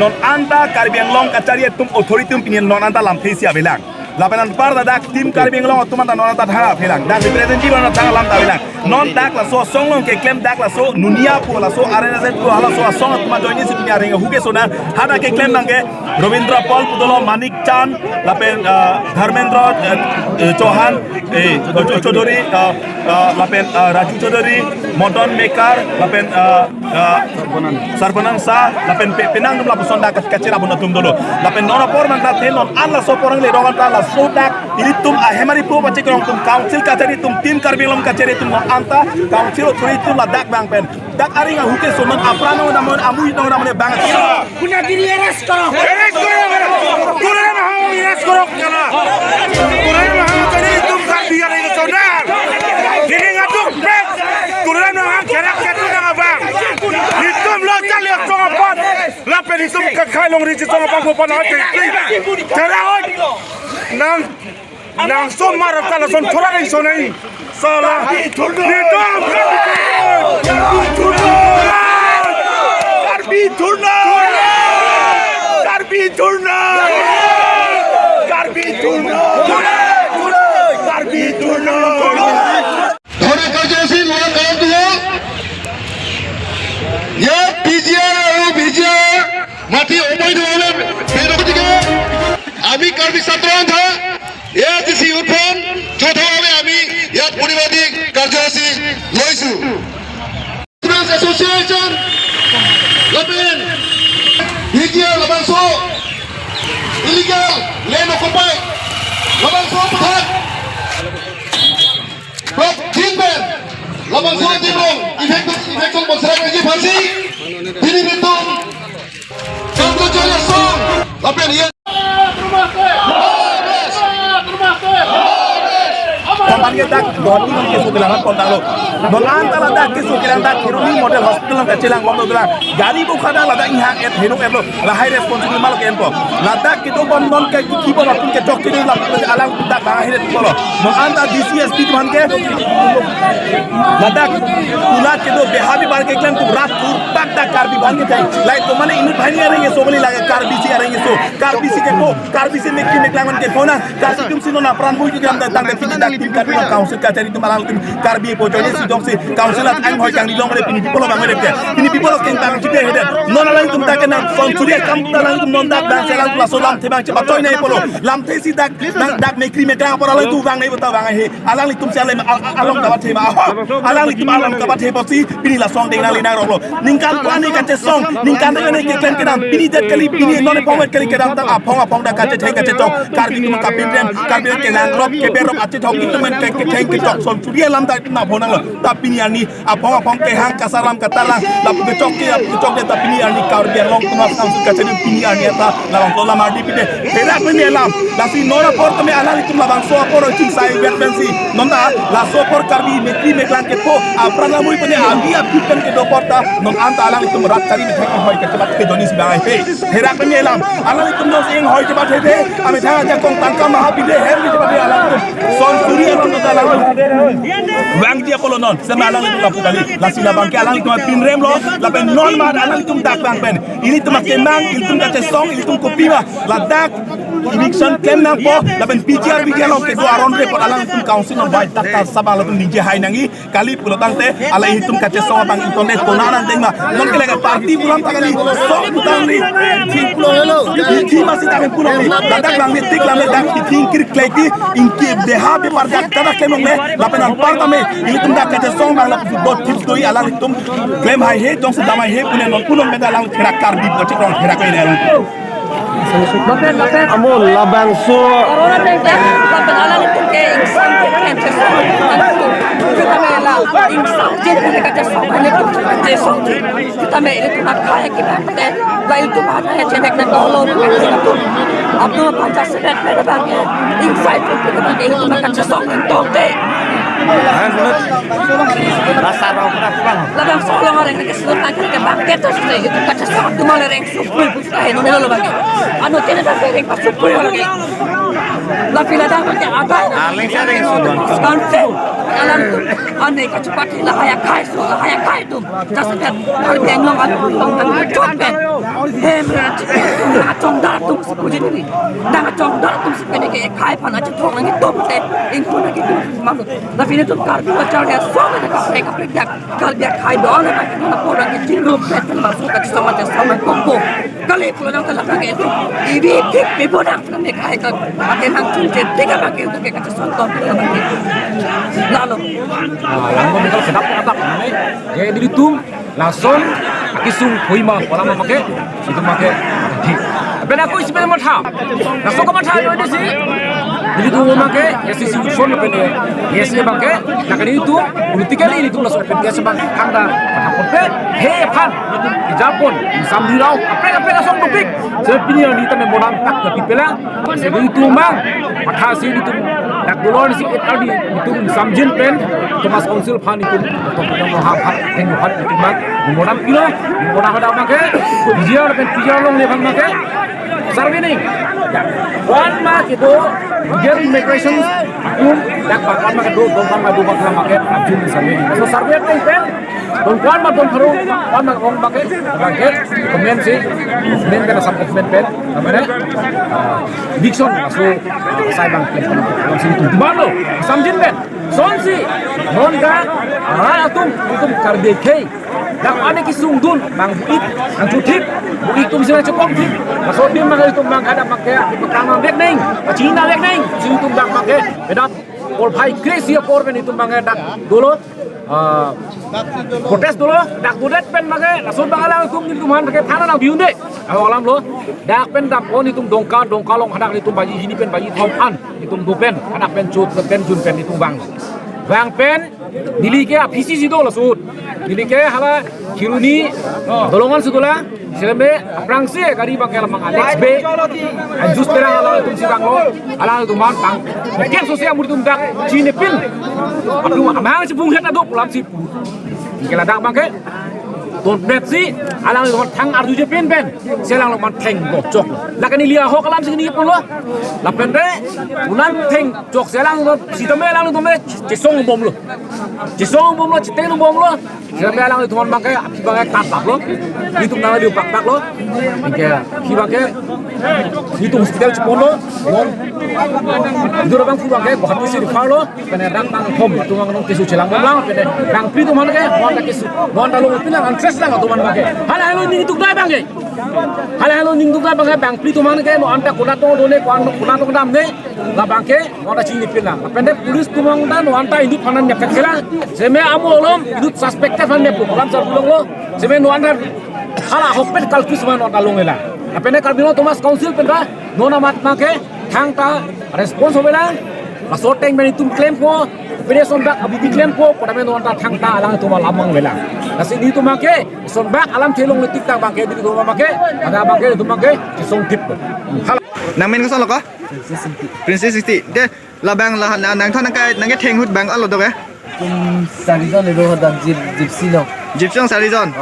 non anta Karbi Anglong kacari tum authority pinian non anta lam thesia belang lapanan parda dak tim Karbi Anglong tumanta non anta thanga belang dak representative non thanga lam ta belang non dak la so songlong ke claim dak la so nunia pu la so arena set pu hala so song tuma joini si pinya renga huge so na hada ke claim nange Robindra Paul Pudolo Manik Chan lapen Dharmendra Chauhan Chaudhary lapen Raju Chaudhary Modon Mekar lapen Sarbanan Sa lapen penang dum la pusonda kacira buna tum dolo lapen nona porman ta thenon alla so porang le rogan ta la so dak ilitum a hemari pro bache krong tum council kacari tum tim Karbi Anglong kacari tum anta council authority tum la dak bang pen dak aringa huke so non aprano namon amui no namone bang punya diri arrest karo kurang mau arrest karo kana kurang mau jadi tum Karbi Anglong saudar diri ngatuk bek kurang mau gerak ketu nang abang hitum lo cali tong apa lapen hitum kai long ri tong apa ko pana terang nang som marap kala son thora ring sonai sala hitum Karbi Turna ধরে কাজে লোক কাজ দিও ये पीजीआर और बीजीआर माथी उपाय होले फेरो दिके আমি কার্বি ছাত্রন থা এটিসি উঠন যথাভাবে আমি ইয়াত পরিবাদী কার্যসূচী লইছো স্টুডেন্টস অ্যাসোসিয়েশন লবেন বিজিআর লবাংসো ইলিগাল লেন অকুপাই লবাংসো পথাক ব্লক জিনবেন লবাংসো দিবং ইফেক্টন বছরা জি ফাসি তিনি বিতং কংগ্রেচুলেশন লবেন ইয়ে Kampanye dak doni non kesu kelangan kontalo non antala dak kesu kelang dak hiruni model hospital ka celang kondo dula gari bu khada la dak ihang et hinu elo la high responsibility mal kempo la dak kido bon non ke ki bo pun ke tok kini la alang dak ba hiret bolo non anta DCSP tuhan ke la dak ulat kido behavi bar ke klan tu rat tur tak dak Karbi bhange tai lai to mane inu bhani arenge so boli lage Karbi si arenge so Karbi si ke po Karbi si mekki meklangon ke pona kasi tum sino na pran mui jam dak dak dak Karbi council kacari tu malang tim Karbi pojone si dong si council at ang hoy kang dilong le pini people bang merep pini people keng tang jibe hedet non ala tum tak na son suria kam talang tum non dak bang selang la solam te bang cepat toy nei polo lam te si dak nang dak mekri mekang por ala tu bang nei bata bang he alang li tum sale along kabat he ma alang li tum alang kabat he posi pini la song deng na li na ro ningkan ko ani kace song ningkan de ne ke klen kedam pini det kali pini non ne pawet kali kedam ta apong dak kace theng kace tok Karbi tum kapin ren Karbi ke lang rop ke berop ace thok itu men ke theng ke tok son suria lam dak na bonang lo tapi ni ani apong ke hang kasaram katalang la pu tok ke de tapi ni ani Karbi Anglong tuma kam kace ni pini ani ta la bang to la mardi pide perak ni lam la si nora por me ala li tum la bang so por chi sai vet bensi non da la so por Karbi mekri meklan ke po aprana mui pene abi apikan ke do porta non anta ala li tum rat kari ni thek hoy ke cepat ke doni si bang he perak ni lam ala li tum no sing hoy cepat he ame thanga ja kong tangka maha pide her ni cepat ala tum son suria non da la bang dia polo non sama ala li tum la pukali la si la bang ke ala li tum pin rem lo la ben non ma ala li tum dak bang ben ini tum kemang ini tum kace song ini tum kopiwa la dak election kem nang po la ben PGR lo ke do aron re por ala li tum council no bai tak ta sabal tum ninje hai nangi kali pulo tangte ala ini tum kace song bang internet to nanan deng ma non ke lega parti pulang takali song putang ni ti pulo hello ti masih tak pulo ni la dak bang ni tik la me dak ti kir kleki inki de ha be par dak tada kemong le la penan parta me ini tum dak kace song bang la do tips doi ala li tum claim hai he dong se damai he punen non puno me da lang kerak Karbi ko ci ron kerak ni ala Amul labang so Orang tentang lapan itu ke insan ke cancer kita mela insan jadi kita kerja sama ini tu kerja sama kita mela itu nak kaya kita pada lain tu mana yang cendek nak kalau itu Abdul Pancasila pada bagian insan itu kita bagi itu nak kerja sama itu deh rasa roh bang. labang solong orang yang kesulitan ke bangkit terus itu kerja sama tu malah yang supul bukan itu melo bagi anu tidak ada yang supul lagi La fila dah pakai apa? Konsen. Alam tu, ane kecuali lah hayat kai tu. Jasad yang long ada long dan copet. Mereka cong datum sepuji ni. Dah cong datum sepuji ni kai pan aja cong lagi top set. Ingku lagi tu malu. La fila tu kartu macam dia semua kapre dia kalau dia kai doang nak nak orang kecil pet masuk ke sama kompo. Kali pulau yang telah pakai itu, ini tipe bodang kami kai kan. Pakai hang cincin, tiga pakai untuk kita contoh kita pakai. Lalu, langsung kalau sedap apa namanya? Jadi itu langsung kisung kuima orang pakai itu pakai. Ben aku isi ben mata. Langsung kau mata itu sih. Jadi itu pakai ya sisi usun ben ya sih pakai. Nak itu politikally itu langsung ben ya sebang kanda apa pun he pan itu Japon samdirau apa langsung topik. Sebenarnya ni kita memang tak tapi pelang. Sebab itu mang mata sih itu nak duluan sih tadi itu samjin pen Thomas Council pan itu untuk kita mohon tengok itu mang memang pila memang ada pakai pijar long ni pan pakai Sarvining, one mark itu dia immigration hukum dan one mark itu dua market abjun Sarvining. So Sarvining kan, one mark orang pakai komen sih, komen kan asal komen pen, namanya Dixon masuk saya bang pen sini tu mana, samjin pen, sonsi, non kan, atum karbekei. Dak ane kisung dun bang buik ang tutip buik tu misalnya cukup tip masuk dia mang itu mang ada pakai pertama bek neng Cina bek neng sini tu bang pakai bedat or bhai crazy or ben itu bang dak dulu protes dulu dak budet pen pakai langsung bang alang itu man pakai tanah nang biun deh alam lo dak pen dak on itu dongkalong hadak itu bayi ini pen bayi topan itu pen ada pen cut pen jun pen itu bang pen nilike apisi sido lasud nilike hala kiruni dolongan sudula seleme aprangsi kari bakel mang Alex B anjus terang hala tum sidang lo ala tu man tang ken sosial muri tum dak cine pin adu amang sibung het adu pulam si kela dak bangke ton betsi ala tu thang arju je pin selang lo man theng gocok lakani lia ho kalam sini pun lo la pendre unan theng jok selang lo sitame lang tu me cisong bom lo citeng bom lo selame lang tu man bangke api bangke tapak lo itu nang liu pak lo ke ki bangke itu hospital cipono lo itu orang fu bangke ko hati siri falo pene dang tang thom tu mang nong kisu celang bom lang pene dang pri tu man ke mon ta kisu mon ta lo pinang antres lang tu man bangke hala ning tu dai bangke hala ning tu dai bangke bang pri tu man ke no anta kuna to done kuna to dam ne la bangke mon ta chini pinang pene pulis tu mang ta no anta hidup panan nya kela seme amolom hidup suspected fan ne program sar pulong lo seme no anta hala hopet kalpis man anta longela apene kalbino Thomas Council penra nona mat make thangta responsible la soteng ben itum claim ko pede sonbak abu claim ko kodame no anta thangta alang to lamang wela nasi ni tu make sonbak alam thelong letik ta bangke di to make ada bangke tu make song tip namen ko ka Princess City de labang la nang thon kai nang theng hut bang alo doke Sarizon itu ada gypsy no. Gypsy Sarizon.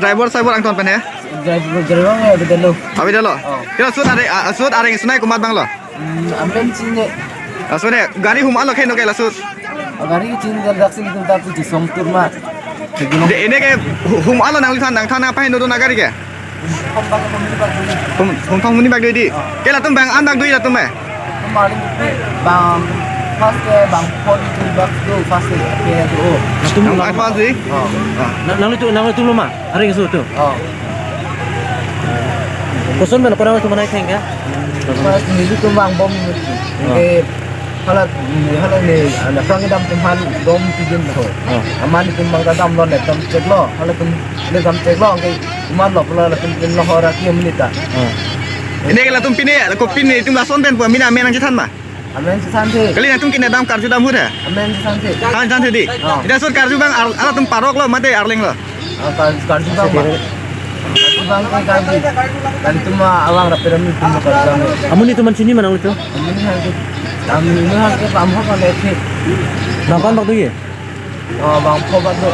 Driver ang thon pen he. Driver ada dulu. Abi dalo. Kira sud are sunai kumat bang lo. Amben sini. Sud he gari hum alo khen no kai la sud. Gari chin daksi itu tapi di somtur ma. De ene ke hum alo nang thon apa hin do na gari ke. Hum thong muni bag doi di. Ke la tum bang an bag doi la tum me. Kemarin bang pas ke bang pon itu bag tu pas ke tu. Nang advance di. Nang itu lama. Hari itu tu. Koson mana korang tu mana ikan ya? Pas ni tu bang bom ni. Halat ni ada perang dam tempat bom pijin tu. Aman tu bang dam lo net dam cek lo. Halat tu le dam cek lo ke man lo pula le pin lo hora ki minita. Ini ke la tum pine la ko pin ni tum la son pen pu mina menang chitan ma. Amen santai. Kali na tum kina dam karju dam hut he. Amen santai. Han santai di. Ida sud karju bang ala tum parok lo mate arling lo. Kan bang. Bang kan itu mah awang rapi rapi itu mah kan. Amun itu mancini mana itu? Ini hal ke pamho kan leke. Bang kan waktu ye? Oh bang ko bang tu.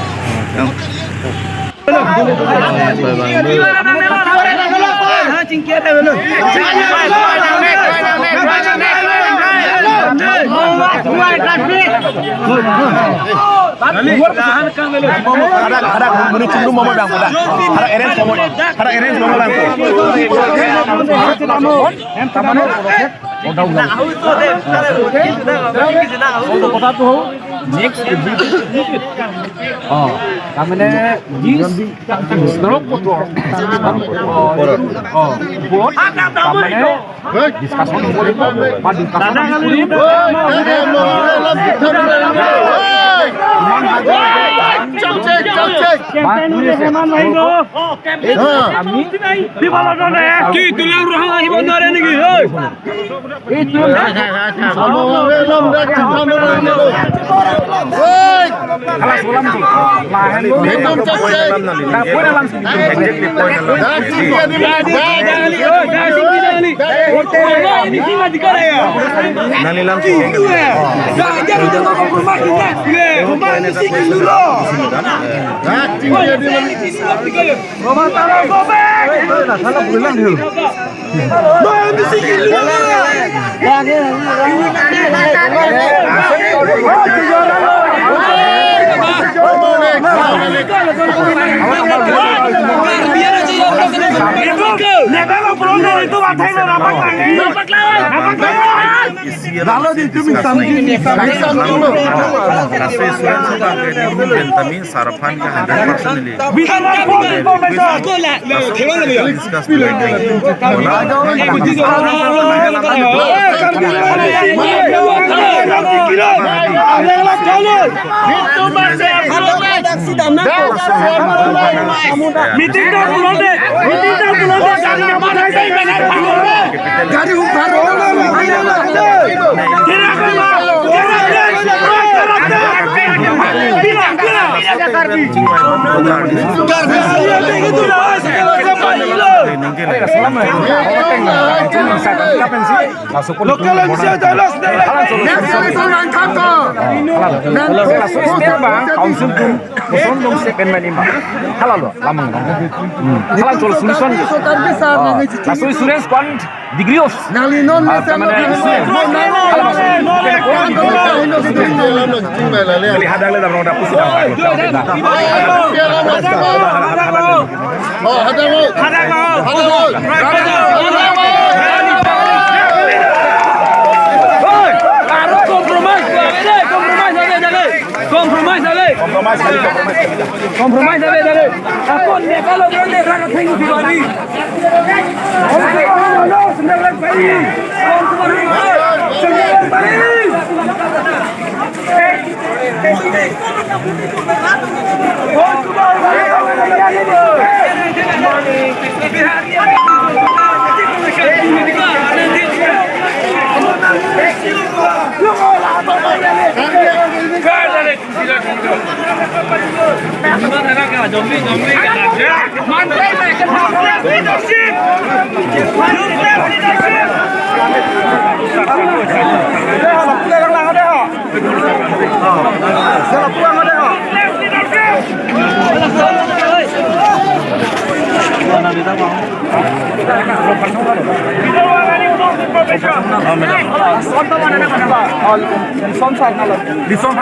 Ada menuju rumah mau bang, ada arrange mau, ada arrange mau bang. Lison